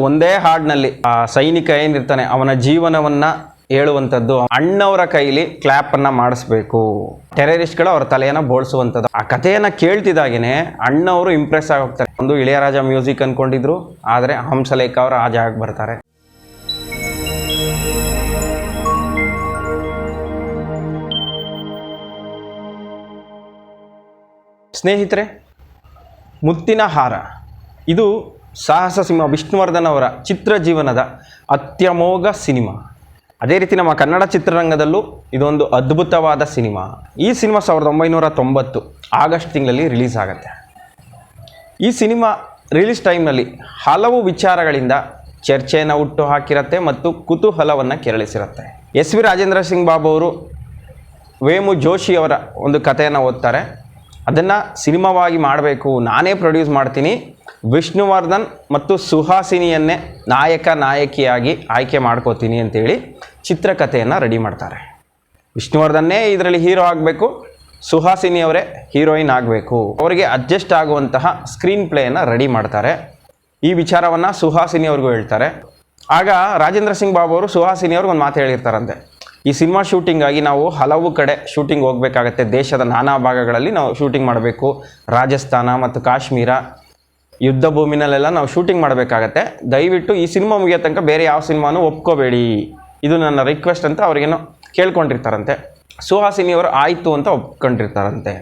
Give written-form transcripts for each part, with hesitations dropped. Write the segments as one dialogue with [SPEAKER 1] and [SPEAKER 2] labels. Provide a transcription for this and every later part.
[SPEAKER 1] ಒಂದೇ ಹಾಡಿನಲ್ಲಿ ಆ ಸೈನಿಕ ಏನಿರ್ತಾನೆ ಅವನ ಜೀವನವನ್ನ ಹೇಳುವಂಥದ್ದು, ಅಣ್ಣವರ ಕೈಲಿ ಕ್ಲಾಪ್ ಅನ್ನ ಮಾಡಿಸ್ಬೇಕು, ಟೆರರಿಸ್ಟ್ಗಳು ಅವರ ತಲೆಯನ್ನ ಬೋಳ್ಸುವಂಥದ್ದು. ಆ ಕಥೆಯನ್ನ ಕೇಳ್ತಿದ್ದಾಗೇನೆ ಅಣ್ಣವರು ಇಂಪ್ರೆಸ್ ಆಗಿ ಹೋಗ್ತಾರೆ. ಒಂದು ಇಳೆಯರಾಜ ಮ್ಯೂಸಿಕ್ ಅನ್ಕೊಂಡಿದ್ರು, ಆದರೆ ಹಂಸಲೇಖ ಅವರು ಆ ಜಾಗಕ್ಕೆ ಬರ್ತಾರೆ. ಸ್ನೇಹಿತರೆ, ಮುತ್ತಿನ ಹಾರ ಇದು ಸಾಹಸ ಸಿನಿಮಾ, ವಿಷ್ಣುವರ್ಧನ್ ಅವರ ಚಿತ್ರ ಜೀವನದ ಅತ್ಯಮೋಘ ಸಿನಿಮಾ. ಅದೇ ರೀತಿ ನಮ್ಮ ಕನ್ನಡ ಚಿತ್ರರಂಗದಲ್ಲೂ ಇದೊಂದು ಅದ್ಭುತವಾದ ಸಿನಿಮಾ. ಈ ಸಿನಿಮಾ 1990 ಆಗಸ್ಟ್ ತಿಂಗಳಲ್ಲಿ ರಿಲೀಸ್ ಆಗುತ್ತೆ. ಈ ಸಿನಿಮಾ ರಿಲೀಸ್ ಟೈಮ್ನಲ್ಲಿ ಹಲವು ವಿಚಾರಗಳಿಂದ ಚರ್ಚೆಯನ್ನು ಹುಟ್ಟು ಹಾಕಿರುತ್ತೆ ಮತ್ತು ಕುತೂಹಲವನ್ನು ಕೆರಳಿಸಿರುತ್ತೆ. ಎಸ್ ವಿ ರಾಜೇಂದ್ರ ಸಿಂಗ್ ಬಾಬು ಅವರು ವೇಮು ಜೋಶಿ ಅವರ ಒಂದು ಕಥೆಯನ್ನು ಓದ್ತಾರೆ. ಅದನ್ನು ಸಿನಿಮಾವಾಗಿ ಮಾಡಬೇಕು, ನಾನೇ ಪ್ರೊಡ್ಯೂಸ್ ಮಾಡ್ತೀನಿ, ವಿಷ್ಣುವರ್ಧನ್ ಮತ್ತು ಸುಹಾಸಿನಿಯನ್ನೇ ನಾಯಕಿಯಾಗಿ ಆಯ್ಕೆ ಮಾಡ್ಕೋತೀನಿ ಅಂತೇಳಿ ಚಿತ್ರಕಥೆಯನ್ನು ರೆಡಿ ಮಾಡ್ತಾರೆ. ವಿಷ್ಣುವರ್ಧನ್ನೇ ಇದರಲ್ಲಿ ಹೀರೋ ಆಗಬೇಕು, ಸುಹಾಸಿನಿಯವರೇ ಹೀರೋಯಿನ್ ಆಗಬೇಕು, ಅವರಿಗೆ ಅಡ್ಜಸ್ಟ್ ಆಗುವಂತಹ ಸ್ಕ್ರೀನ್ ಪ್ಲೇಯನ್ನು ರೆಡಿ ಮಾಡ್ತಾರೆ. ಈ ವಿಚಾರವನ್ನು ಸುಹಾಸಿನಿಯವ್ರಿಗೂ ಹೇಳ್ತಾರೆ. ಆಗ ರಾಜೇಂದ್ರ ಸಿಂಗ್ ಬಾಬು ಅವರು ಸುಹಾಸಿನಿಯವ್ರಿಗೆ ಒಂದು ಮಾತು ಹೇಳಿರ್ತಾರಂತೆ, ಈ ಸಿನಿಮಾ ಶೂಟಿಂಗಾಗಿ ನಾವು ಹಲವು ಕಡೆ ಶೂಟಿಂಗ್ ಹೋಗಬೇಕಾಗತ್ತೆ, ದೇಶದ ನಾನಾ ಭಾಗಗಳಲ್ಲಿ ನಾವು ಶೂಟಿಂಗ್ ಮಾಡಬೇಕು, ರಾಜಸ್ಥಾನ ಮತ್ತು ಕಾಶ್ಮೀರ ಯುದ್ಧ ಭೂಮಿನಲ್ಲೆಲ್ಲ ನಾವು ಶೂಟಿಂಗ್ ಮಾಡಬೇಕಾಗತ್ತೆ, ದಯವಿಟ್ಟು ಈ ಸಿನಿಮಾ ಮುಗಿಯೋ ತನಕ ಬೇರೆ ಯಾವ ಸಿನಿಮಾನೂ ಒಪ್ಕೋಬೇಡಿ, ಇದು ನನ್ನ ರಿಕ್ವೆಸ್ಟ್ ಅಂತ ಅವ್ರಿಗೇನೋ ಕೇಳ್ಕೊಂಡಿರ್ತಾರಂತೆ. ಸುಹಾಸಿನಿಯವರು ಆಯಿತು ಅಂತ ಒಪ್ಕೊಂಡಿರ್ತಾರಂತೆ.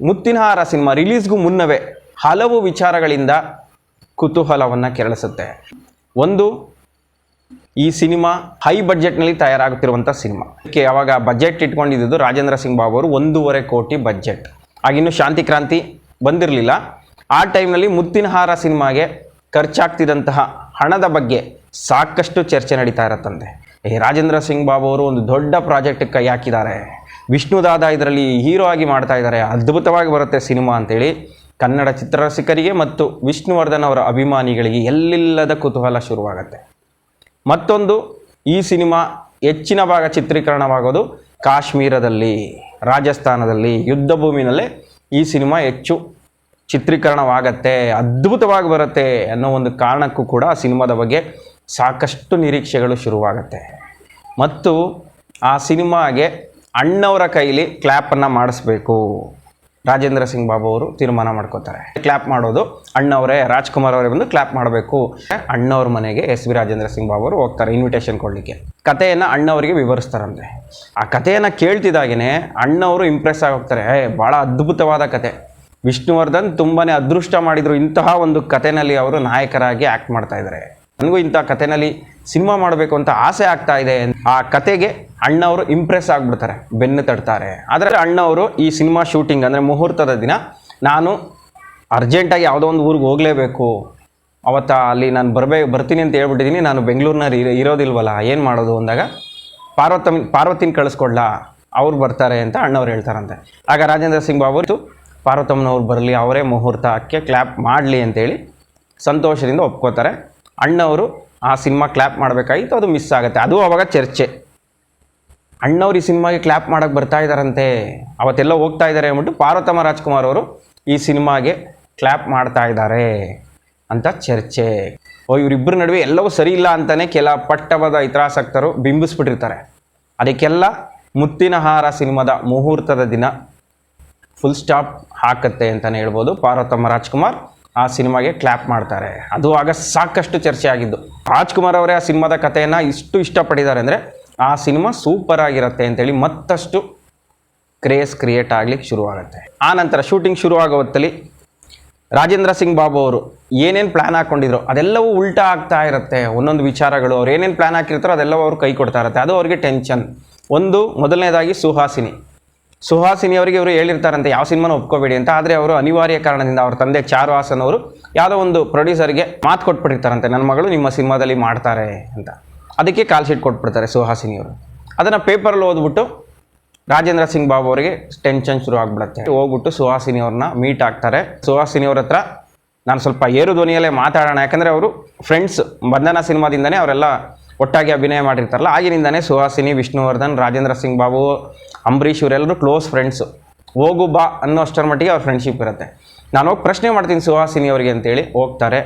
[SPEAKER 1] ಮುತ್ತಿನ ಹಾರ ಸಿನಿಮಾ ರಿಲೀಸ್ಗೂ ಮುನ್ನವೇ ಹಲವು ವಿಚಾರಗಳಿಂದ ಕುತೂಹಲವನ್ನು ಕೆರಳಿಸುತ್ತೆ. ಒಂದು, ಈ ಸಿನಿಮಾ ಹೈ ಬಡ್ಜೆಟ್ನಲ್ಲಿ ತಯಾರಾಗುತ್ತಿರುವಂಥ ಸಿನಿಮಾ. ಅದಕ್ಕೆ ಆವಾಗ ಬಜೆಟ್ ಇಟ್ಕೊಂಡಿದ್ದು ರಾಜೇಂದ್ರ ಸಿಂಗ್ ಬಾಬು ಅವರು 1.5 ಕೋಟಿ ಬಜೆಟ್. ಆಗಿನ್ನೂ ಶಾಂತಿ ಕ್ರಾಂತಿ ಬಂದಿರಲಿಲ್ಲ. ಆ ಟೈಮ್ನಲ್ಲಿ ಮುತ್ತಿನ ಹಾರ ಸಿನಿಮಾಗೆ ಖರ್ಚಾಗ್ತಿದ್ದಂತಹ ಹಣದ ಬಗ್ಗೆ ಸಾಕಷ್ಟು ಚರ್ಚೆ ನಡೀತಾ ಇರತ್ತಂತೆ. ರಾಜೇಂದ್ರ ಸಿಂಗ್ ಬಾಬು ಅವರು ಒಂದು ದೊಡ್ಡ ಪ್ರಾಜೆಕ್ಟಿಗೆ ಕೈ ಹಾಕಿದ್ದಾರೆ, ವಿಷ್ಣುದಾದ ಇದರಲ್ಲಿ ಹೀರೋ ಆಗಿ ಮಾಡ್ತಾ ಇದ್ದಾರೆ, ಅದ್ಭುತವಾಗಿ ಬರುತ್ತೆ ಸಿನಿಮಾ ಅಂತೇಳಿ ಕನ್ನಡ ಚಿತ್ರರಸಿಕರಿಗೆ ಮತ್ತು ವಿಷ್ಣುವರ್ಧನ್ ಅವರ ಅಭಿಮಾನಿಗಳಿಗೆ ಎಲ್ಲಿಲ್ಲದ ಕುತೂಹಲ ಶುರುವಾಗುತ್ತೆ. ಮತ್ತೊಂದು, ಈ ಸಿನಿಮಾ ಹೆಚ್ಚಿನ ಭಾಗ ಚಿತ್ರೀಕರಣವಾಗೋದು ಕಾಶ್ಮೀರದಲ್ಲಿ, ರಾಜಸ್ಥಾನದಲ್ಲಿ, ಯುದ್ಧ ಭೂಮಿನಲ್ಲೇ ಈ ಸಿನಿಮಾ ಹೆಚ್ಚು ಚಿತ್ರೀಕರಣವಾಗತ್ತೆ, ಅದ್ಭುತವಾಗಿ ಬರುತ್ತೆ ಅನ್ನೋ ಒಂದು ಕಾರಣಕ್ಕೂ ಕೂಡ ಆ ಸಿನಿಮಾದ ಬಗ್ಗೆ ಸಾಕಷ್ಟು ನಿರೀಕ್ಷೆಗಳು ಶುರುವಾಗುತ್ತೆ. ಮತ್ತು ಆ ಸಿನಿಮಾಗೆ ಅಣ್ಣವರ ಕೈಲಿ ಕ್ಲ್ಯಾಪನ್ನು ಮಾಡಿಸ್ಬೇಕು ರಾಜೇಂದ್ರ ಸಿಂಗ್ ಬಾಬು ಅವರು ತೀರ್ಮಾನ ಮಾಡ್ಕೋತಾರೆ. ಕ್ಲ್ಯಾಪ್ ಮಾಡೋದು ಅಣ್ಣವರೇ, ರಾಜ್ಕುಮಾರ್ ಅವರೇ ಬಂದು ಕ್ಲ್ಯಾಪ್ ಮಾಡಬೇಕು. ಅಣ್ಣವ್ರ ಮನೆಗೆ ಎಸ್ ವಿ ರಾಜೇಂದ್ರ ಸಿಂಗ್ ಬಾಬು ಅವರು ಹೋಗ್ತಾರೆ ಇನ್ವಿಟೇಷನ್ ಕೊಡಲಿಕ್ಕೆ. ಕಥೆಯನ್ನು ಅಣ್ಣವರಿಗೆ ವಿವರಿಸ್ತಾರಂತೆ. ಆ ಕಥೆಯನ್ನು ಕೇಳ್ತಿದ್ದಾಗೇ ಅಣ್ಣವರು ಇಂಪ್ರೆಸ್ ಆಗಿ ಹೋಗ್ತಾರೆ. ಭಾಳ ಅದ್ಭುತವಾದ ಕತೆ, ವಿಷ್ಣುವರ್ಧನ್ ತುಂಬಾ ಅದೃಷ್ಟ ಮಾಡಿದರು, ಇಂತಹ ಒಂದು ಕಥೆನಲ್ಲಿ ಅವರು ನಾಯಕರಾಗಿ ಆ್ಯಕ್ಟ್ ಮಾಡ್ತಾ ಇದ್ದಾರೆ, ನನಗೂ ಇಂಥ ಕಥೆನಲ್ಲಿ ಸಿನಿಮಾ ಮಾಡಬೇಕು ಅಂತ ಆಸೆ ಆಗ್ತಾ ಇದೆ. ಆ ಕತೆಗೆ ಅಣ್ಣವರು ಇಂಪ್ರೆಸ್ ಆಗಿಬಿಡ್ತಾರೆ, ಬೆನ್ನು ತಡ್ತಾರೆ. ಆದರೆ ಅಣ್ಣವರು ಈ ಸಿನಿಮಾ ಶೂಟಿಂಗ್ ಅಂದರೆ ಮುಹೂರ್ತದ ದಿನ ನಾನು ಅರ್ಜೆಂಟಾಗಿ ಯಾವುದೋ ಒಂದು ಊರಿಗೆ ಹೋಗಲೇಬೇಕು, ಅವತ್ತು ಅಲ್ಲಿ ನಾನು ಬರ್ತೀನಿ ಅಂತ ಹೇಳ್ಬಿಟ್ಟಿದ್ದೀನಿ, ನಾನು ಬೆಂಗಳೂರಿನಲ್ಲಿ ಇರೋದಿಲ್ವಲ್ಲ, ಏನು ಮಾಡೋದು ಅಂದಾಗ ಪಾರ್ವತಿನ ಕಳಿಸ್ಕೊಡ್ಲಾ, ಅವ್ರು ಬರ್ತಾರೆ ಅಂತ ಅಣ್ಣವ್ರು ಹೇಳ್ತಾರಂತೆ. ಆಗ ರಾಜೇಂದ್ರ ಸಿಂಗ್ ಬಾಬು ಪಾರ್ವತಮ್ಮನವ್ರು ಬರಲಿ, ಅವರೇ ಮುಹೂರ್ತಕ್ಕೆ ಕ್ಲ್ಯಾಪ್ ಮಾಡಲಿ ಅಂತೇಳಿ ಸಂತೋಷದಿಂದ ಒಪ್ಕೋತಾರೆ. ಅಣ್ಣವರು ಆ ಸಿನಿಮಾ ಕ್ಲ್ಯಾಪ್ ಮಾಡಬೇಕಾಗಿತ್ತು, ಅದು ಮಿಸ್ ಆಗುತ್ತೆ. ಅದು ಅವಾಗ ಚರ್ಚೆ, ಅಣ್ಣವ್ರು ಈ ಸಿನಿಮಾಗೆ ಕ್ಲ್ಯಾಪ್ ಮಾಡೋಕ್ಕೆ ಬರ್ತಾ ಇದ್ದಾರಂತೆ, ಅವತ್ತೆಲ್ಲ ಹೋಗ್ತಾ ಇದ್ದಾರೆ ಅಂದ್ಬಿಟ್ಟು ಪಾರ್ವತಮ್ಮ ರಾಜ್ಕುಮಾರ್ ಅವರು ಈ ಸಿನಿಮಾಗೆ ಕ್ಲ್ಯಾಪ್ ಮಾಡ್ತಾ ಇದ್ದಾರೆ ಅಂತ ಚರ್ಚೆ. ಇವರಿಬ್ಬರ ನಡುವೆ ಎಲ್ಲವೂ ಸರಿ ಇಲ್ಲ ಅಂತಲೇ ಕೆಲ ಪಟ್ಟಬದ ಇತಿಹಾಸಕರು ಬಿಂಬಿಸ್ಬಿಟ್ಟಿರ್ತಾರೆ. ಅದಕ್ಕೆಲ್ಲ ಮುತ್ತಿನ ಹಾರ ಸಿನಿಮಾದ ಮುಹೂರ್ತದ ದಿನ ಫುಲ್ ಸ್ಟಾಪ್ ಹಾಕತ್ತೆ ಅಂತಲೇ ಹೇಳ್ಬೋದು. ಪಾರ್ವತಮ್ಮ ರಾಜ್ಕುಮಾರ್ ಆ ಸಿನಿಮಾಗೆ ಕ್ಲ್ಯಾಪ್ ಮಾಡ್ತಾರೆ. ಅದು ಆಗ ಸಾಕಷ್ಟು ಚರ್ಚೆ ಆಗಿದ್ದು. ರಾಜ್ಕುಮಾರ್ ಅವರೇ ಆ ಸಿನಿಮಾದ ಕಥೆಯನ್ನು ಇಷ್ಟಪಟ್ಟಿದ್ದಾರೆ ಅಂದರೆ ಆ ಸಿನಿಮಾ ಸೂಪರ್ ಆಗಿರುತ್ತೆ ಅಂತೇಳಿ ಮತ್ತಷ್ಟು ಕ್ರೇಜ್ ಕ್ರಿಯೇಟ್ ಆಗ್ಲಿಕ್ಕೆ ಶುರುವಾಗುತ್ತೆ. ಆ ನಂತರ ಶೂಟಿಂಗ್ ಶುರುವಾಗೋ ಹೊತ್ತಲ್ಲಿ ರಾಜೇಂದ್ರ ಸಿಂಗ್ ಬಾಬು ಅವರು ಏನೇನು ಪ್ಲ್ಯಾನ್ ಹಾಕ್ಕೊಂಡಿದ್ರು ಅದೆಲ್ಲವೂ ಉಲ್ಟಾ ಆಗ್ತಾ ಇರುತ್ತೆ. ಒಂದೊಂದು ವಿಚಾರಗಳು ಅವ್ರು ಏನೇನು ಪ್ಲ್ಯಾನ್ ಹಾಕಿರ್ತಾರೋ ಅದೆಲ್ಲವೂ ಅವ್ರು ಕೈ ಕೊಡ್ತಾ ಇರುತ್ತೆ. ಅದು ಅವ್ರಿಗೆ ಟೆನ್ಷನ್. ಒಂದು, ಮೊದಲನೇದಾಗಿ ಸುಹಾಸಿನಿ ಅವರಿಗೆ ಇವರು ಹೇಳಿರ್ತಾರಂತೆ ಯಾವ ಸಿನಿಮಾನ ಒಪ್ಕೋಬೇಡಿ ಅಂತ. ಆದರೆ ಅವರು ಅನಿವಾರ್ಯ ಕಾರಣದಿಂದ ಅವ್ರ ತಂದೆ ಚಾರು ಹಾಸನ್ ಅವರು ಯಾವುದೋ ಒಂದು ಪ್ರೊಡ್ಯೂಸರ್ಗೆ ಮಾತು ಕೊಟ್ಬಿಟ್ಟಿರ್ತಾರಂತೆ, ನನ್ನ ಮಗಳು ನಿಮ್ಮ ಸಿನಿಮಾದಲ್ಲಿ ಮಾಡ್ತಾರೆ ಅಂತ. ಅದಕ್ಕೆ ಕಾಲ್ ಶೀಟ್ ಕೊಟ್ಬಿಡ್ತಾರೆ ಸುಹಾಸಿನಿಯವರು. ಅದನ್ನು ಪೇಪರಲ್ಲಿ ಓದ್ಬಿಟ್ಟು ರಾಜೇಂದ್ರ ಸಿಂಗ್ ಬಾಬು ಅವರಿಗೆ ಟೆನ್ಷನ್ ಶುರು ಆಗಿಬಿಡುತ್ತೆ. ಹೋಗ್ಬಿಟ್ಟು ಸುಹಾಸಿನಿಯವ್ರನ್ನ ಮೀಟ್ ಆಗ್ತಾರೆ. ಸುಹಾಸಿನಿಯವ್ರ ಹತ್ರ ನಾನು ಸ್ವಲ್ಪ ಏರು ಧ್ವನಿಯಲ್ಲೇ ಮಾತಾಡೋಣ, ಯಾಕಂದರೆ ಅವರು ಫ್ರೆಂಡ್ಸ್, ಬಂಧನ ಸಿನಿಮಾದಿಂದನೇ ಅವರೆಲ್ಲ ಒಟ್ಟಾಗಿ ಅಭಿನಯ ಮಾಡಿರ್ತಾರಲ್ಲ, ಆಗಿನಿಂದನೇ ಸುಹಾಸಿನಿ, ವಿಷ್ಣುವರ್ಧನ್, ರಾಜೇಂದ್ರ ಸಿಂಗ್ ಬಾಬು, ಅಂಬರೀಷ್ ಇವರೆಲ್ಲರೂ ಕ್ಲೋಸ್ ಫ್ರೆಂಡ್ಸು. ಹೋಗು ಬಾ ಅನ್ನೋ ಅಷ್ಟರ ಮಟ್ಟಿಗೆ ಅವ್ರ ಫ್ರೆಂಡ್ಶಿಪ್ ಇರುತ್ತೆ. ನಾನು ಹೋಗಿ ಪ್ರಶ್ನೆ ಮಾಡ್ತೀನಿ ಸುಹಾಸಿನಿ ಅವರಿಗೆ ಅಂತೇಳಿ ಹೋಗ್ತಾರೆ.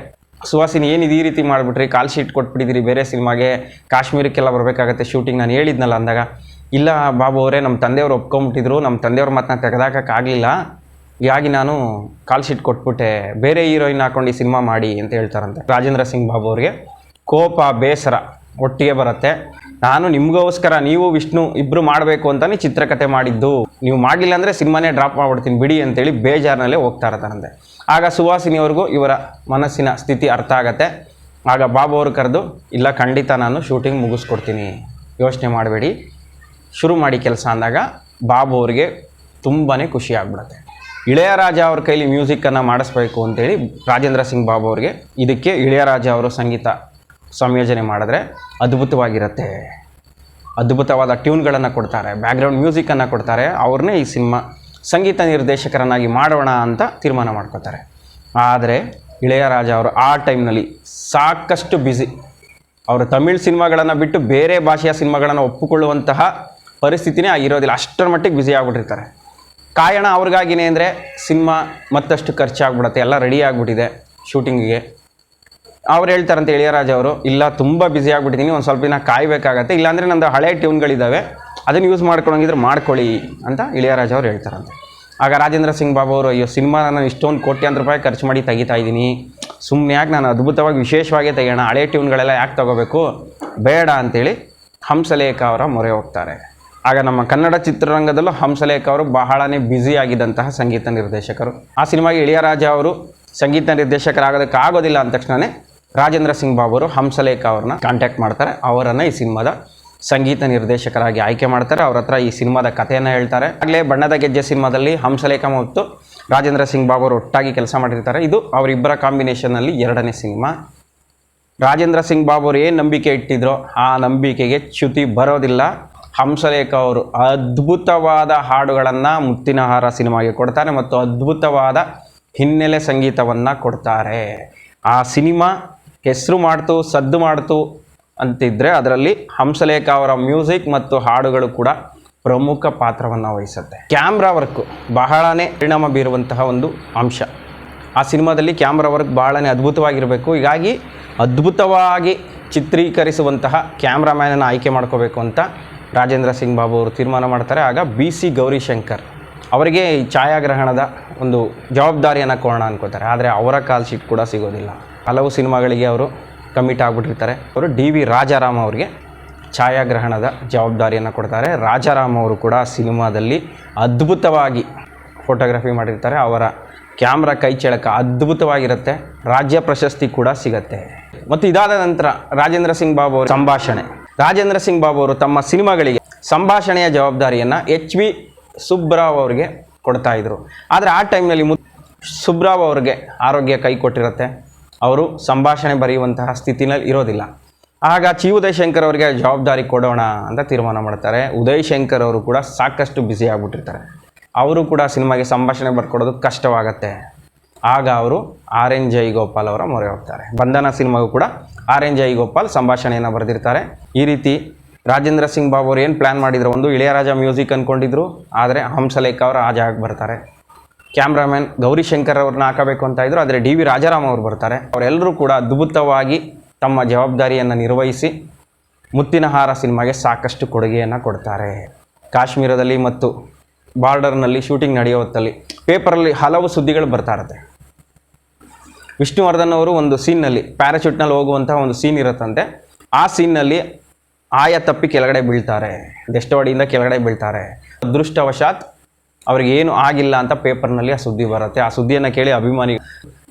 [SPEAKER 1] ಸುಹಾಸಿನಿ ಏನಿದು ಈ ರೀತಿ ಮಾಡಿಬಿಟ್ರಿ, ಕಾಲ್ ಶೀಟ್ ಕೊಟ್ಬಿಟ್ಟಿದ್ದೀರಿ ಬೇರೆ ಸಿನಿಮಾಗೆ, ಕಾಶ್ಮೀರಕ್ಕೆಲ್ಲ ಬರಬೇಕಾಗತ್ತೆ ಶೂಟಿಂಗ್, ನಾನು ಹೇಳಿದ್ನಲ್ಲ ಅಂದಾಗ, ಇಲ್ಲ ಬಾಬು ಅವರೇ ನಮ್ಮ ತಂದೆಯವರು ಒಪ್ಕೊಂಬಿಟ್ಟಿದ್ರು, ನಮ್ಮ ತಂದೆಯವ್ರ ಮಾತನ್ನ ತೆಗೆದಾಕೋಕ್ಕಾಗಲಿಲ್ಲ, ಹೀಗಾಗಿ ನಾನು ಕಾಲ್ ಶೀಟ್ ಕೊಟ್ಬಿಟ್ಟೆ, ಬೇರೆ ಹೀರೋಯಿನ್ ಹಾಕೊಂಡು ಈ ಸಿನಿಮಾ ಮಾಡಿ ಅಂತ ಹೇಳ್ತಾರಂತೆ. ರಾಜೇಂದ್ರ ಸಿಂಗ್ ಬಾಬು ಅವ್ರಿಗೆ ಕೋಪ ಬೇಸರ ಒಟ್ಟಿಗೆ ಬರುತ್ತೆ. ನಾನು ನಿಮಗೋಸ್ಕರ ನೀವು ವಿಷ್ಣು ಇಬ್ಬರು ಮಾಡಬೇಕು ಅಂತಲೇ ಚಿತ್ರಕಥೆ ಮಾಡಿದ್ದು, ನೀವು ಮಾಡಲಿಲ್ಲ ಅಂದರೆ ಸಿನಿಮಾನೇ ಡ್ರಾಪ್ ಮಾಡ್ಬಿಡ್ತೀನಿ ಬಿಡಿ ಅಂತೇಳಿ ಬೇಜಾರಿನಲ್ಲೇ ಹೋಗ್ತಾ ಇರ್ತಾರಂತೆ. ಆಗ ಸುಹಾಸಿನಿಯವ್ರಿಗೂ ಇವರ ಮನಸ್ಸಿನ ಸ್ಥಿತಿ ಅರ್ಥ ಆಗತ್ತೆ. ಆಗ ಬಾಬು ಅವರು ಕರೆದು, ಇಲ್ಲ ಖಂಡಿತ ನಾನು ಶೂಟಿಂಗ್ ಮುಗಿಸ್ಕೊಡ್ತೀನಿ, ಯೋಚನೆ ಮಾಡಬೇಡಿ, ಶುರು ಮಾಡಿ ಕೆಲಸ ಅಂದಾಗ ಬಾಬು ಅವ್ರಿಗೆ ತುಂಬಾ ಖುಷಿ ಆಗ್ಬಿಡುತ್ತೆ. ಇಳೆಯರಾಜ ಅವ್ರ ಕೈಲಿ ಮ್ಯೂಸಿಕ್ಕನ್ನು ಮಾಡಿಸ್ಬೇಕು ಅಂತೇಳಿ ರಾಜೇಂದ್ರ ಸಿಂಗ್ ಬಾಬು ಅವ್ರಿಗೆ ಇದಕ್ಕೆ ಇಳೆಯರಾಜ ಅವರು ಸಂಗೀತ ಸಂಯೋಜನೆ ಮಾಡಿದ್ರೆ ಅದ್ಭುತವಾಗಿರುತ್ತೆ. ಅದ್ಭುತವಾದ ಟ್ಯೂನ್ಗಳನ್ನು ಕೊಡ್ತಾರೆ, ಬ್ಯಾಕ್ಗ್ರೌಂಡ್ ಮ್ಯೂಸಿಕ್ಕನ್ನು ಕೊಡ್ತಾರೆ. ಅವ್ರನ್ನೇ ಈ ಸಿನಿಮಾ ಸಂಗೀತ ನಿರ್ದೇಶಕರನ್ನಾಗಿ ಮಾಡೋಣ ಅಂತ ತೀರ್ಮಾನ ಮಾಡ್ಕೋತಾರೆ. ಆದರೆ ಇಳೆಯರಾಜ ಅವರು ಆ ಟೈಮ್ನಲ್ಲಿ ಸಾಕಷ್ಟು ಬ್ಯುಸಿ, ಅವರು ತಮಿಳ್ ಸಿನಿಮಾಗಳನ್ನು ಬಿಟ್ಟು ಬೇರೆ ಭಾಷೆಯ ಸಿನಿಮಾಗಳನ್ನು ಒಪ್ಪಿಕೊಳ್ಳುವಂತಹ ಪರಿಸ್ಥಿತಿನೇ ಆಗಿರೋದಿಲ್ಲ, ಅಷ್ಟರ ಮಟ್ಟಿಗೆ ಬ್ಯುಸಿ ಆಗಿಬಿಟ್ಟಿರ್ತಾರೆ. ಕಾರಣ ಅವ್ರಿಗಾಗಿನೇ ಅಂದರೆ ಸಿನಿಮಾ ಮತ್ತಷ್ಟು ಖರ್ಚಾಗ್ಬಿಡುತ್ತೆ, ಎಲ್ಲ ರೆಡಿ ಆಗಿಬಿಟ್ಟಿದೆ ಶೂಟಿಂಗಿಗೆ. ಅವ್ರು ಹೇಳ್ತಾರಂತೆ ಇಳೆಯರಾಜ ಅವರು, ಇಲ್ಲ ತುಂಬ ಬ್ಯುಸಿ ಆಗಿಬಿಟ್ಟಿದ್ದೀನಿ, ಒಂದು ಸ್ವಲ್ಪ ದಿನ ಕಾಯಬೇಕಾಗತ್ತೆ, ಇಲ್ಲಾಂದರೆ ನಂದು ಹಳೆ ಟ್ಯೂನ್ಗಳಿದ್ದಾವೆ ಅದನ್ನು ಯೂಸ್ ಮಾಡ್ಕೊಳಂಗಿದ್ರೆ ಮಾಡ್ಕೊಳ್ಳಿ ಅಂತ ಇಳೆಯರಾಜ ಅವ್ರು ಹೇಳ್ತಾರಂತೆ. ಆಗ ರಾಜೇಂದ್ರ ಸಿಂಗ್ ಬಾಬು ಅವರು, ಅಯ್ಯೋ ಸಿನಿಮಾ ನಾನು ಇಷ್ಟೊಂದು ಕೋಟ್ಯಾಂತರ ರೂಪಾಯಿ ಖರ್ಚು ಮಾಡಿ ತೆಗಿತಾ ಇದ್ದೀನಿ, ಸುಮ್ಮನೆ ಯಾಕೆ ನಾನು ಅದ್ಭುತವಾಗಿ ವಿಶೇಷವಾಗೇ ತೆಗೋಣ, ಹಳೆ ಟ್ಯೂನ್ಗಳೆಲ್ಲ ಯಾಕೆ ತೊಗೋಬೇಕು, ಬೇಡ ಅಂತೇಳಿ ಹಂಸಲೇಖ ಅವರ ಮೊರೆ ಹೋಗ್ತಾರೆ. ಆಗ ನಮ್ಮ ಕನ್ನಡ ಚಿತ್ರರಂಗದಲ್ಲೂ ಹಂಸಲೇಖ ಅವರು ಬಹಳನೇ ಬ್ಯುಸಿ ಆಗಿದ್ದಂತಹ ಸಂಗೀತ ನಿರ್ದೇಶಕರು. ಆ ಸಿನಿಮಾಗೆ ಇಳೆಯರಾಜ ಅವರು ಸಂಗೀತ ನಿರ್ದೇಶಕರಾಗೋದಕ್ಕೆ ಆಗೋದಿಲ್ಲ ಅಂದ ತಕ್ಷಣವೇ ರಾಜೇಂದ್ರ ಸಿಂಗ್ ಬಾಬು ಅವರು ಹಂಸಲೇಖ ಅವ್ರನ್ನ ಕಾಂಟ್ಯಾಕ್ಟ್ ಮಾಡ್ತಾರೆ, ಅವರನ್ನು ಈ ಸಿನಿಮಾದ ಸಂಗೀತ ನಿರ್ದೇಶಕರಾಗಿ ಆಯ್ಕೆ ಮಾಡ್ತಾರೆ. ಅವ್ರ ಹತ್ರ ಈ ಸಿನಿಮಾದ ಕಥೆಯನ್ನು ಹೇಳ್ತಾರೆ. ಆಗಲೇ ಬಣ್ಣದ ಗೆಜ್ಜೆ ಸಿನಿಮಾದಲ್ಲಿ ಹಂಸಲೇಖ ಮತ್ತು ರಾಜೇಂದ್ರ ಸಿಂಗ್ ಬಾಬು ಅವರು ಒಟ್ಟಾಗಿ ಕೆಲಸ ಮಾಡಿರ್ತಾರೆ. ಇದು ಅವರಿಬ್ಬರ ಕಾಂಬಿನೇಷನ್ನಲ್ಲಿ 2ನೇ ಸಿನಿಮಾ. ರಾಜೇಂದ್ರ ಸಿಂಗ್ ಬಾಬು ಅವರು ಏನು ನಂಬಿಕೆ ಇಟ್ಟಿದ್ರೋ ಆ ನಂಬಿಕೆಗೆ ಚ್ಯುತಿ ಬರೋದಿಲ್ಲ. ಹಂಸಲೇಖ ಅವರು ಅದ್ಭುತವಾದ ಹಾಡುಗಳನ್ನು ಮುತ್ತಿನಹಾರ ಸಿನಿಮಾಗೆ ಕೊಡ್ತಾರೆ ಮತ್ತು ಅದ್ಭುತವಾದ ಹಿನ್ನೆಲೆ ಸಂಗೀತವನ್ನು ಕೊಡ್ತಾರೆ. ಆ ಸಿನಿಮಾ ಹೆಸರು ಮಾಡ್ತು, ಸದ್ದು ಮಾಡ್ತು ಅಂತಿದ್ದರೆ ಅದರಲ್ಲಿ ಹಂಸಲೇಖ ಅವರ ಮ್ಯೂಸಿಕ್ ಮತ್ತು ಹಾಡುಗಳು ಕೂಡ ಪ್ರಮುಖ ಪಾತ್ರವನ್ನು ವಹಿಸುತ್ತೆ. ಕ್ಯಾಮ್ರಾ ವರ್ಕು ಬಹಳನೇ ಪರಿಣಾಮ ಬೀರುವಂತಹ ಒಂದು ಅಂಶ. ಆ ಸಿನಿಮಾದಲ್ಲಿ ಕ್ಯಾಮ್ರಾ ವರ್ಕ್ ಬಹಳನೇ ಅದ್ಭುತವಾಗಿರಬೇಕು. ಹೀಗಾಗಿ ಅದ್ಭುತವಾಗಿ ಚಿತ್ರೀಕರಿಸುವಂತಹ ಕ್ಯಾಮ್ರಾಮ್ಯಾನನ್ನು ಆಯ್ಕೆ ಮಾಡ್ಕೋಬೇಕು ಅಂತ ರಾಜೇಂದ್ರ ಸಿಂಗ್ ಬಾಬು ಅವರು ತೀರ್ಮಾನ ಮಾಡ್ತಾರೆ. ಆಗ BC ಗೌರಿಶಂಕರ್ ಅವರಿಗೆ ಈ ಛಾಯಾಗ್ರಹಣದ ಒಂದು ಜವಾಬ್ದಾರಿಯನ್ನು ಕೊಡೋಣ ಅನ್ಕೋತಾರೆ. ಆದರೆ ಅವರ ಕಾಲ್ ಶೀಟ್ ಕೂಡ ಸಿಗೋದಿಲ್ಲ. ಹಲವು ಸಿನಿಮಾಗಳಿಗೆ ಅವರು ಕಮಿಟ್ ಆಗಿಬಿಟ್ಟಿರ್ತಾರೆ. ಅವರು DV ರಾಜಾರಾಮ್ ಅವರಿಗೆ ಛಾಯಾಗ್ರಹಣದ ಜವಾಬ್ದಾರಿಯನ್ನು ಕೊಡ್ತಾರೆ. ರಾಜಾರಾಮ್ ಅವರು ಕೂಡ ಸಿನಿಮಾದಲ್ಲಿ ಅದ್ಭುತವಾಗಿ ಫೋಟೋಗ್ರಫಿ ಮಾಡಿರ್ತಾರೆ. ಅವರ ಕ್ಯಾಮ್ರಾ ಕೈ ಚಳಕ ಅದ್ಭುತವಾಗಿರುತ್ತೆ. ರಾಜ್ಯ ಪ್ರಶಸ್ತಿ ಕೂಡ ಸಿಗತ್ತೆ. ಮತ್ತು ಇದಾದ ನಂತರ ರಾಜೇಂದ್ರ ಸಿಂಗ್ ಬಾಬು ಅವರ ಸಂಭಾಷಣೆ. ರಾಜೇಂದ್ರ ಸಿಂಗ್ ಬಾಬು ಅವರು ತಮ್ಮ ಸಿನಿಮಾಗಳಿಗೆ ಸಂಭಾಷಣೆಯ ಜವಾಬ್ದಾರಿಯನ್ನು HV ಸುಬ್ರಾವ್ ಅವರಿಗೆ ಕೊಡ್ತಾಯಿದ್ರು. ಆದರೆ ಆ ಟೈಮ್ನಲ್ಲಿ ಸುಬ್ರಾವ್ ಅವ್ರಿಗೆ ಆರೋಗ್ಯ ಕೈ ಕೊಟ್ಟಿರುತ್ತೆ, ಅವರು ಸಂಭಾಷಣೆ ಬರೆಯುವಂತಹ ಸ್ಥಿತಿನಲ್ಲಿ ಇರೋದಿಲ್ಲ. ಆಗ ಉದಯ್ ಶಂಕರ್ ಅವರಿಗೆ ಜವಾಬ್ದಾರಿ ಕೊಡೋಣ ಅಂತ ತೀರ್ಮಾನ ಮಾಡ್ತಾರೆ. ಉದಯ್ ಶಂಕರ್ ಅವರು ಕೂಡ ಸಾಕಷ್ಟು ಬ್ಯುಸಿ ಆಗಿಬಿಟ್ಟಿರ್ತಾರೆ. ಅವರು ಕೂಡ ಸಿನಿಮಾಗೆ ಸಂಭಾಷಣೆ ಬರ್ಕೊಡೋದು ಕಷ್ಟವಾಗತ್ತೆ. ಆಗ ಅವರು RN ಜೈಗೋಪಾಲ್ ಅವರ ಮೊರೆ ಹೋಗ್ತಾರೆ. ಬಂಧನ ಸಿನಿಮಾಗೂ ಕೂಡ RN ಜೈಗೋಪಾಲ್ ಸಂಭಾಷಣೆಯನ್ನು ಬರೆದಿರ್ತಾರೆ. ಈ ರೀತಿ ರಾಜೇಂದ್ರ ಸಿಂಗ್ ಬಾಬು ಅವರು ಏನು ಪ್ಲ್ಯಾನ್ ಮಾಡಿದ್ರು, ಒಂದು ಇಳೆಯರಾಜ ಮ್ಯೂಸಿಕ್ ಅಂದ್ಕೊಂಡಿದ್ರು, ಆದರೆ ಹಂಸಲೇಖ ಅವರು ಆ ಜಾಗಕ್ಕೆ ಬರ್ತಾರೆ. ಕ್ಯಾಮ್ರಾಮನ್ ಗೌರಿಶಂಕರ್ ಅವ್ರನ್ನ ಹಾಕಬೇಕು ಅಂತ ಇದ್ರು, ಆದರೆ DV ರಾಜಾರಾಮ್ ಅವರು ಬರ್ತಾರೆ. ಅವರೆಲ್ಲರೂ ಕೂಡ ಅದ್ಭುತವಾಗಿ ತಮ್ಮ ಜವಾಬ್ದಾರಿಯನ್ನು ನಿರ್ವಹಿಸಿ ಮುತ್ತಿನಹಾರ ಸಿನಿಮಾಗೆ ಸಾಕಷ್ಟು ಕೊಡುಗೆಯನ್ನು ಕೊಡ್ತಾರೆ. ಕಾಶ್ಮೀರದಲ್ಲಿ ಮತ್ತು ಬಾರ್ಡರ್ನಲ್ಲಿ ಶೂಟಿಂಗ್ ನಡೆಯೋ ಹೊತ್ತಲ್ಲಿ ಪೇಪರಲ್ಲಿ ಹಲವು ಸುದ್ದಿಗಳು ಬರ್ತಾ ಇರುತ್ತೆ. ವಿಷ್ಣುವರ್ಧನ್ ಅವರು ಒಂದು ಸೀನ್ನಲ್ಲಿ ಪ್ಯಾರಾಚೂಟ್ನಲ್ಲಿ ಹೋಗುವಂತಹ ಒಂದು ಸೀನ್ ಇರುತ್ತಂತೆ. ಆ ಸೀನ್ನಲ್ಲಿ ಆಯ ತಪ್ಪಿ ಕೆಳಗಡೆ ಬೀಳ್ತಾರೆ, ದೆಷ್ಟವಾಡಿಯಿಂದ ಕೆಳಗಡೆ ಬೀಳ್ತಾರೆ. ಅದೃಷ್ಟವಶಾತ್ ಅವ್ರಿಗೆ ಏನು ಆಗಿಲ್ಲ ಅಂತ ಪೇಪರ್ನಲ್ಲಿ ಆ ಸುದ್ದಿ ಬರುತ್ತೆ. ಆ ಸುದ್ದಿಯನ್ನು ಕೇಳಿ ಅಭಿಮಾನಿ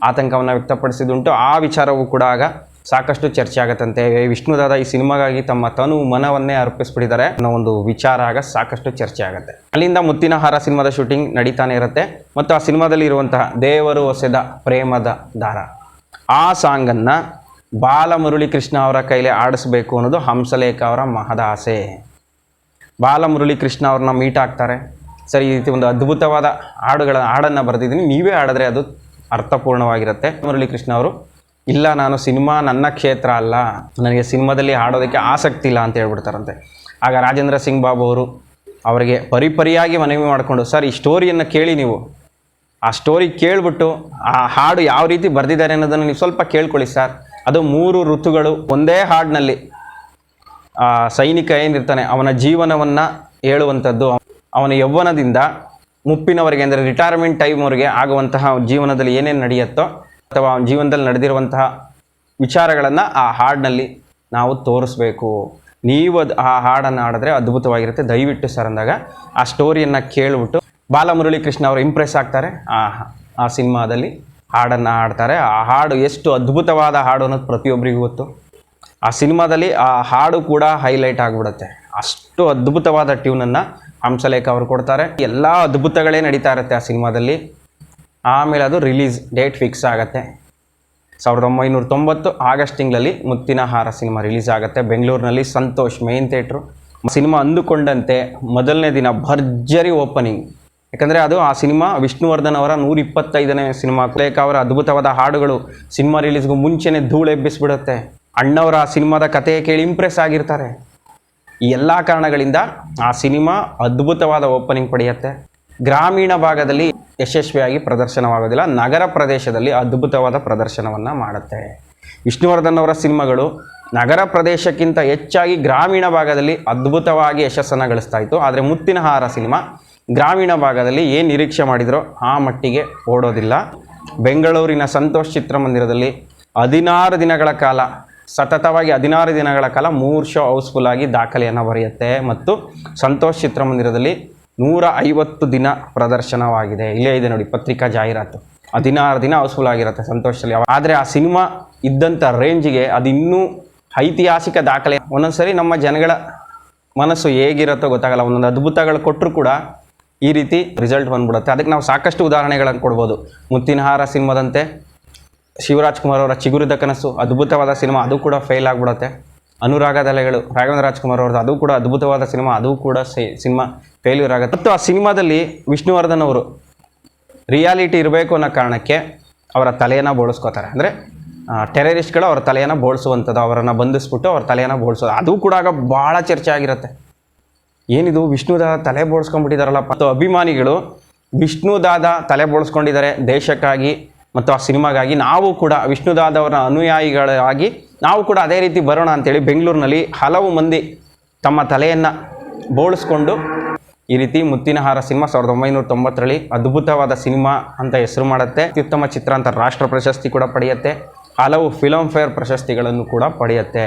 [SPEAKER 1] ಆತಂಕವನ್ನು ವ್ಯಕ್ತಪಡಿಸಿದುಂಟು. ಆ ವಿಚಾರವೂ ಕೂಡ ಆಗ ಸಾಕಷ್ಟು ಚರ್ಚೆ ಆಗತ್ತಂತೆ. ವಿಷ್ಣುದಾದ ಈ ಸಿನಿಮಾಗಾಗಿ ತಮ್ಮ ತನು ಮನವನ್ನೇ ಅರ್ಪಿಸ್ಬಿಟ್ಟಿದ್ದಾರೆ ಅನ್ನೋ ಒಂದು ವಿಚಾರ ಆಗ ಸಾಕಷ್ಟು ಚರ್ಚೆ ಆಗುತ್ತೆ. ಅಲ್ಲಿಂದ ಮುತ್ತಿನಹಾರ ಸಿನಿಮಾದ ಶೂಟಿಂಗ್ ನಡೀತಾನೆ ಇರುತ್ತೆ. ಮತ್ತು ಆ ಸಿನಿಮಾದಲ್ಲಿ ಇರುವಂತಹ ದೇವರು ಹೊಸೆದ ಪ್ರೇಮದ ದಾರ, ಆ ಸಾಂಗನ್ನು ಬಾಲಮುರಳಿ ಕೃಷ್ಣ ಅವರ ಕೈಲಿ ಆಡಿಸ್ಬೇಕು ಅನ್ನೋದು ಹಂಸಲೇಖ ಅವರ ಮಹದ ಆಸೆ. ಬಾಲಮುರಳಿ ಕೃಷ್ಣ ಅವ್ರನ್ನ ಮೀಟ್ ಆಗ್ತಾರೆ. ಸರಿ, ಈ ರೀತಿ ಒಂದು ಅದ್ಭುತವಾದ ಹಾಡನ್ನು ಬರೆದಿದ್ದೀನಿ, ನೀವೇ ಹಾಡಿದ್ರೆ ಅದು ಅರ್ಥಪೂರ್ಣವಾಗಿರುತ್ತೆ. ಮುರಳಿ ಕೃಷ್ಣ ಅವರು, ಇಲ್ಲ ನಾನು ಸಿನಿಮಾ ನನ್ನ ಕ್ಷೇತ್ರ ಅಲ್ಲ, ನನಗೆ ಸಿನಿಮಾದಲ್ಲಿ ಹಾಡೋದಕ್ಕೆ ಆಸಕ್ತಿ ಇಲ್ಲ ಅಂತ ಹೇಳ್ಬಿಡ್ತಾರಂತೆ. ಆಗ ರಾಜೇಂದ್ರ ಸಿಂಗ್ ಬಾಬು ಅವರು ಅವರಿಗೆ ಪರಿಪರಿಯಾಗಿ ಮನವಿ ಮಾಡಿಕೊಂಡು, ಸರ್ ಈ ಸ್ಟೋರಿಯನ್ನು ಕೇಳಿ ನೀವು ಆ ಸ್ಟೋರಿ ಕೇಳಿಬಿಟ್ಟು ಆ ಹಾಡು ಯಾವ ರೀತಿ ಬರೆದಿದ್ದಾರೆ ಅನ್ನೋದನ್ನು ನೀವು ಸ್ವಲ್ಪ ಕೇಳ್ಕೊಳ್ಳಿ ಸರ್. ಅದು 3 ಋತುಗಳು ಒಂದೇ ಹಾಡಿನಲ್ಲಿ ಸೈನಿಕ ಏನಿರ್ತಾನೆ ಅವನ ಜೀವನವನ್ನು ಹೇಳುವಂಥದ್ದು. ಅವನ ಯೌವನದಿಂದ ಮುಪ್ಪಿನವರೆಗೆ ಅಂದರೆ ರಿಟೈರ್ಮೆಂಟ್ ಟೈಮ್ವರೆಗೆ ಆಗುವಂತಹ ಜೀವನದಲ್ಲಿ ಏನೇನು ನಡೆಯುತ್ತೋ ಅಥವಾ ಅವನ ಜೀವನದಲ್ಲಿ ನಡೆದಿರುವಂತಹ ವಿಚಾರಗಳನ್ನು ಆ ಹಾಡಿನಲ್ಲಿ ನಾವು ತೋರಿಸ್ಬೇಕು. ನೀವು ಆ ಹಾಡನ್ನು ಹಾಡಿದ್ರೆ ಅದ್ಭುತವಾಗಿರುತ್ತೆ. ದಯವಿಟ್ಟು ಸರ್ ಅಂದಾಗ ಆ ಸ್ಟೋರಿಯನ್ನು ಕೇಳಿಬಿಟ್ಟು ಬಾಲಮುರಳಿ ಕೃಷ್ಣ ಅವರು ಇಂಪ್ರೆಸ್ ಆಗ್ತಾರೆ. ಆ ಸಿನಿಮಾದಲ್ಲಿ ಹಾಡನ್ನು ಹಾಡ್ತಾರೆ. ಆ ಹಾಡು ಎಷ್ಟು ಅದ್ಭುತವಾದ ಹಾಡು ಅನ್ನೋದು ಪ್ರತಿಯೊಬ್ಬರಿಗೂ ಗೊತ್ತು. ಆ ಸಿನಿಮಾದಲ್ಲಿ ಆ ಹಾಡು ಕೂಡ ಹೈಲೈಟ್ ಆಗಿಬಿಡುತ್ತೆ. ಅಷ್ಟು ಅದ್ಭುತವಾದ ಟ್ಯೂನನ್ನು ಹಂಸಲೇಖ ಅವರು ಕೊಡ್ತಾರೆ. ಎಲ್ಲ ಅದ್ಭುತಗಳೇ ನಡೀತಾ ಇರುತ್ತೆ ಆ ಸಿನಿಮಾದಲ್ಲಿ. ಆಮೇಲೆ ಅದು ರಿಲೀಸ್ ಡೇಟ್ ಫಿಕ್ಸ್ ಆಗುತ್ತೆ. 1990 ಆಗಸ್ಟ್ ತಿಂಗಳಲ್ಲಿ ಮುತ್ತಿನ ಹಾರ ಸಿನಿಮಾ ರಿಲೀಸ್ ಆಗುತ್ತೆ ಬೆಂಗಳೂರಿನಲ್ಲಿ. Santosh main theatre. ಸಿನಿಮಾ ಅಂದುಕೊಂಡಂತೆ ಮೊದಲನೇ ದಿನ ಭರ್ಜರಿ ಓಪನಿಂಗ್. ಯಾಕಂದರೆ ಅದು ಆ ಸಿನಿಮಾ ವಿಷ್ಣುವರ್ಧನ್ ಅವರ 125ನೇ ಸಿನಿಮಾ. ಲೇಖ ಅವರ ಅದ್ಭುತವಾದ ಹಾಡುಗಳು ಸಿನಿಮಾ ರಿಲೀಸ್ಗೂ ಮುಂಚೆನೇ ಧೂಳು ಎಬ್ಬಿಸ್ಬಿಡುತ್ತೆ. ಅಣ್ಣವರ ಆ ಸಿನಿಮಾದ ಕಥೆ ಕೇಳಿ ಇಂಪ್ರೆಸ್ ಆಗಿರ್ತಾರೆ. ಈ ಎಲ್ಲ ಕಾರಣಗಳಿಂದ ಆ ಸಿನಿಮಾ ಅದ್ಭುತವಾದ ಓಪನಿಂಗ್ ಪಡೆಯುತ್ತೆ. ಗ್ರಾಮೀಣ ಭಾಗದಲ್ಲಿ ಯಶಸ್ವಿಯಾಗಿ ಪ್ರದರ್ಶನವಾಗೋದಿಲ್ಲ, ನಗರ ಪ್ರದೇಶದಲ್ಲಿ ಅದ್ಭುತವಾದ ಪ್ರದರ್ಶನವನ್ನು ಮಾಡುತ್ತೆ. ವಿಷ್ಣುವರ್ಧನ್ ಅವರ ಸಿನಿಮಾಗಳು ನಗರ ಪ್ರದೇಶಕ್ಕಿಂತ ಹೆಚ್ಚಾಗಿ ಗ್ರಾಮೀಣ ಭಾಗದಲ್ಲಿ ಅದ್ಭುತವಾಗಿ ಯಶಸ್ಸನ್ನು ಗಳಿಸ್ತಾ ಇತ್ತು. ಆದರೆ ಮುತ್ತಿನ ಹಾರ ಸಿನಿಮಾ ಗ್ರಾಮೀಣ ಭಾಗದಲ್ಲಿ ಏನು ನಿರೀಕ್ಷೆ ಮಾಡಿದರೋ ಆ ಮಟ್ಟಿಗೆ ಓಡೋದಿಲ್ಲ. ಬೆಂಗಳೂರಿನ ಸಂತೋಷ್ ಚಿತ್ರಮಂದಿರದಲ್ಲಿ 16 ದಿನಗಳ ಕಾಲ ಸತತವಾಗಿ 16 ದಿನಗಳ ಕಾಲ 3 ಶೋ ಹೌಸ್ಫುಲ್ ಆಗಿ ದಾಖಲೆಯನ್ನು ಬರೆಯುತ್ತೆ. ಮತ್ತು ಸಂತೋಷ್ ಚಿತ್ರಮಂದಿರದಲ್ಲಿ 150 ದಿನ ಪ್ರದರ್ಶನವಾಗಿದೆ. ಇಲ್ಲೇ ಇದೆ ನೋಡಿ ಪತ್ರಿಕಾ ಜಾಹೀರಾತು. 16 ದಿನ ಹೌಸ್ಫುಲ್ ಆಗಿರುತ್ತೆ ಸಂತೋಷಲ್ಲಿ. ಆದರೆ ಆ ಸಿನಿಮಾ ಇದ್ದಂಥ ರೇಂಜಿಗೆ ಅದು ಇನ್ನೂ ಐತಿಹಾಸಿಕ ದಾಖಲೆ. ಒಂದೊಂದು ಸರಿ ನಮ್ಮ ಜನಗಳ ಮನಸ್ಸು ಹೇಗಿರುತ್ತೋ ಗೊತ್ತಾಗಲ್ಲ. ಒಂದೊಂದು ಅದ್ಭುತಗಳು ಕೊಟ್ಟರು ಕೂಡ ಈ ರೀತಿ ರಿಸಲ್ಟ್ ಬಂದ್ಬಿಡುತ್ತೆ. ಅದಕ್ಕೆ ನಾವು ಸಾಕಷ್ಟು ಉದಾಹರಣೆಗಳನ್ನು ಕೊಡ್ಬೋದು. ಮುತ್ತಿನ ಹಾರ ಸಿನಿಮಾದಂತೆ ಶಿವರಾಜ್ ಕುಮಾರ್ ಅವರ ಚಿಗುರಿದ ಕನಸು ಅದ್ಭುತವಾದ ಸಿನಿಮಾ, ಅದು ಕೂಡ ಫೇಲ್ ಆಗಿಬಿಡುತ್ತೆ. ಅನುರಾಗದ ಅಲೆಗಳು ರಾಘವೇಂದ್ರ ರಾಜ್ಕುಮಾರ್ ಅವ್ರದ್ದು, ಅದು ಕೂಡ ಅದ್ಭುತವಾದ ಸಿನಿಮಾ, ಅದು ಕೂಡ ಸಿನಿಮಾ ಫೇಲ್ಯೂರ್ ಆಗುತ್ತೆ. ಮತ್ತು ಆ ಸಿನಿಮಾದಲ್ಲಿ ವಿಷ್ಣುವರ್ಧನ್ ಅವರು ರಿಯಾಲಿಟಿ ಇರಬೇಕು ಅನ್ನೋ ಕಾರಣಕ್ಕೆ ಅವರ ತಲೆಯನ್ನು ಬೋಳಿಸ್ಕೋತಾರೆ. ಅಂದರೆ ಟೆರರಿಸ್ಟ್ಗಳು ಅವರ ತಲೆಯನ್ನು ಬೋಳಿಸುವಂಥದ್ದು, ಅವರನ್ನು ಬಂಧಿಸ್ಬಿಟ್ಟು ಅವ್ರ ತಲೆಯನ್ನು ಬೋಳಿಸೋದು, ಅದು ಕೂಡ ಆಗ ಭಾಳ ಚರ್ಚೆ ಆಗಿರುತ್ತೆ. ಏನಿದು ವಿಷ್ಣುದಾದ ತಲೆ ಬೋಳಿಸ್ಕೊಂಡ್ಬಿಟ್ಟಿದ್ದಾರಲ್ಲ. ಮತ್ತು ಅಭಿಮಾನಿಗಳು ವಿಷ್ಣುದಾದ ತಲೆ ಬೋಳಿಸ್ಕೊಂಡಿದ್ದಾರೆ ದೇಶಕ್ಕಾಗಿ ಮತ್ತು ಆ ಸಿನಿಮಾಗಾಗಿ. ನಾವು ಕೂಡ ವಿಷ್ಣುದಾದವರ ಅನುಯಾಯಿಗಳಾಗಿ ನಾವು ಕೂಡ ಅದೇ ರೀತಿ ಬರೋಣ ಅಂತೇಳಿ ಬೆಂಗಳೂರಿನಲ್ಲಿ ಹಲವು ಮಂದಿ ತಮ್ಮ ತಲೆಯನ್ನು ಬೋಳಿಸ್ಕೊಂಡು ಈ ರೀತಿ ಮುತ್ತಿನ ಹಾರ ಸಿನಿಮಾ 1990ರಲ್ಲಿ ಅದ್ಭುತವಾದ ಸಿನಿಮಾ ಅಂತ ಹೆಸರು ಮಾಡುತ್ತೆ. ಅತ್ಯುತ್ತಮ ಚಿತ್ರ ಅಂತ ರಾಷ್ಟ್ರ ಪ್ರಶಸ್ತಿ ಕೂಡ ಪಡೆಯುತ್ತೆ. ಹಲವು ಫಿಲಮ್ ಫೇರ್ ಪ್ರಶಸ್ತಿಗಳನ್ನು ಕೂಡ ಪಡೆಯುತ್ತೆ.